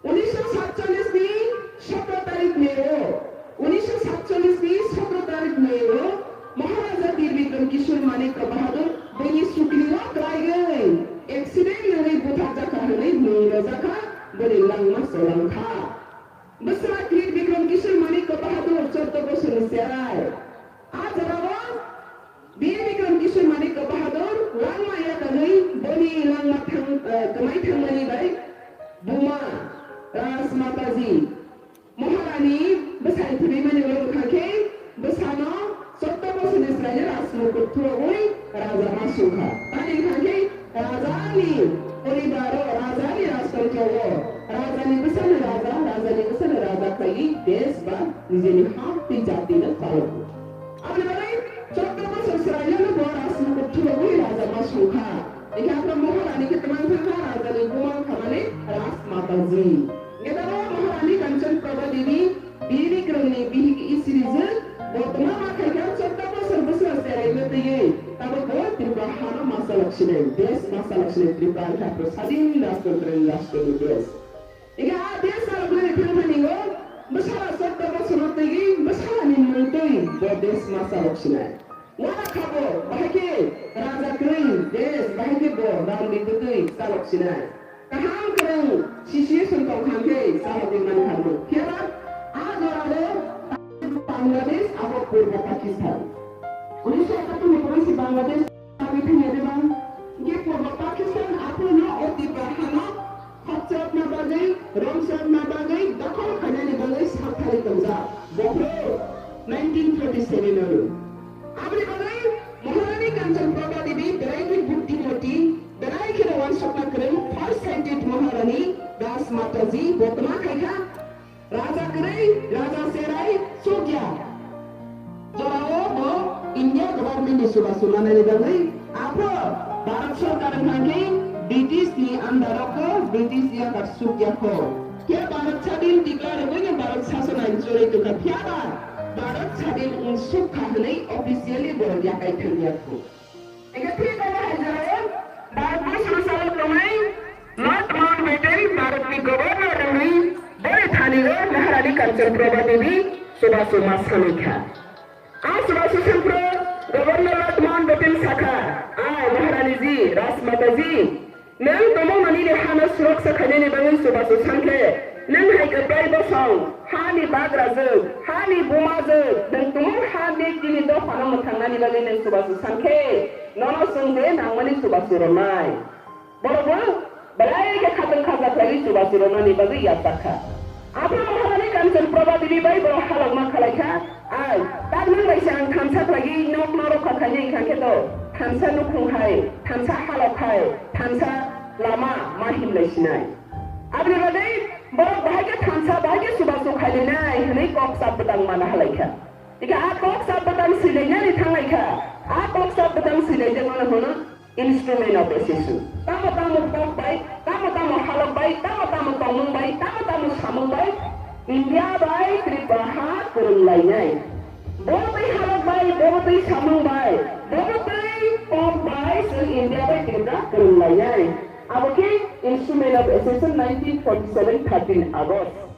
1947 ની 17 તારીખ મેળો 1947 ની 17 તારીખ મેળો મહારાજા વીર વિક્રમ કિશોર માણેક બહાદુર બની સુકલીવા કરાઈ ગઈ एक्सीडेंट लगे बुथा जखा हने नुंगा जखा बने लंगमा सोलंखा बसरा वीर विक्रम किशोर माणेक बहादुर 14 बोसोर सेराय आज रावा वीर विक्रम किशोर माणेक बहादुर लंगमा या कनै बनी लंगमा थांग कमाई थांगनि बाय बुमा राजमाताजी महारानी बसाई थुबि माने लंखाखे बसानो 14 बोसोर सेराय राजमुकुट थुरगै राजा मासुखा तानि खाखे राजानी परिवार राजानी राष्ट्रको राजानी बसन राजा कई देश बा निजेनी हाती जाति न चालको अब ले 14 वर्ष सरायले बो राष्ट्रको ठुलो राजा मासुखा यहाँ महारानी के तमान था राजानी गुमा खमाने राजमाताजी गेदारो महारानी कंचन प्रभा देवी बीवी क्रमनी बीही की सीरीज वर्तमान माखा 14 वर्ष सेरायले तये तब को त्रिपुरा मासा लक्ष्मी देश मासा लक्ष्मी त्रिपुरा का प्रसादीन राष्ट्र देश इगा देश सालगले फिरमनिगो मसाला सत्ता बसनतगी मसाला निमंतई दो देश मासा लक्ष्मी वाला खाबो बाहेके राजा क्रेन देश बाहेके बो रामनी दुतई सालक्ष्मी कहां करं सिचुएशन को खांगे सालदिन मन खाबो केरा आज वाले बांग्लादेश अब पूर्व पाकिस्तान 1971 में कौन सी बांग्लादेश अभी मेरे बांग ये पूर्व पाकिस्तान आपने ना और तिब्बत खच्चर में बगई रोमसर में बगई दखल करने ने बगई साथारी कंजा बोलो 1947 में आपने बगई महारानी कंचन प्रभा देवी बेराई बुद्धि मोटी बेराई के रवान स्वप्न करें फर्स्ट सेंटेड महारानी दास माताजी बोतमा खाया राजा करे राजा सेराई सो गया जोराओ वो इंडिया गवर्नमेंट ने सुबह सुनाने लगे आप भारत सरकार के ब्रिटिश ने अंदर को ब्रिटिश या कर सुकिया को क्या भारत स्वाधीन डिक्लेयर हुए ना भारत शासन आइन जोड़े तो क्या भारत स्वाधीन उन सुख खाने ऑफिशियली बोल दिया कई ठंडिया को एक ठीक है जरा भारत में शासन कमाई नॉट माउंटबेटन भारत की गवर्नर रही बड़े थाने में महारानी कंचन प्रभा देवी सुबह सुमा समीक्षा आज सुबह प्रो गवर्नर माउंटबेटन शाखा आय महारानी जी राजमाता जी नों तमो मनी ने हाना सुरक्षा खाने बांगै सुबह सानखे नों हाइक प्राय बसाव हानि बाग्राजों हानि बुमाजों नों तमो हानि दिनि द फाना मथांनानि बागै नों सुबह सानखे ननो संदे नांमानि सुबह रमाय बरोबर बलाय के खातन खाजा खाली सुबह रमानि बागै यासाखा आपन महारानी कंचन प्रभा देवी बाय बर हालक मा खालायखा आय तादमन बायसा आं थामसा लागि नक नरक खाखानि खांखे दो थामसा नुखुंहाय थामसा हालखाय थामसा लामा माहिमलायसिनाय आबरे बादै बर बाहागे थामसा बाहागे सुबासो खालिनाय हनै कक साबदां माना हालायखा इका आ कक साबदां सिलायनानै थांनायखा आ कक साबदां सिलायदों माने होनो इंस्ट्रूमेंट ऑफ एसेसु तामो तामो कक बाय तामो हालक बाय तामो तंमं बाय तामो सामं बाय इंडिया बाय त्रिपुरा फोरोंलायनाय बबे हालक बाय बबे सामं बाय बबे कक बाय जों इंडिया बाय त्रिपुरा फोरोंलायनाय अब के इंस्ट्रूमेंट ऑफ एसेसु 1947 13 अगस्त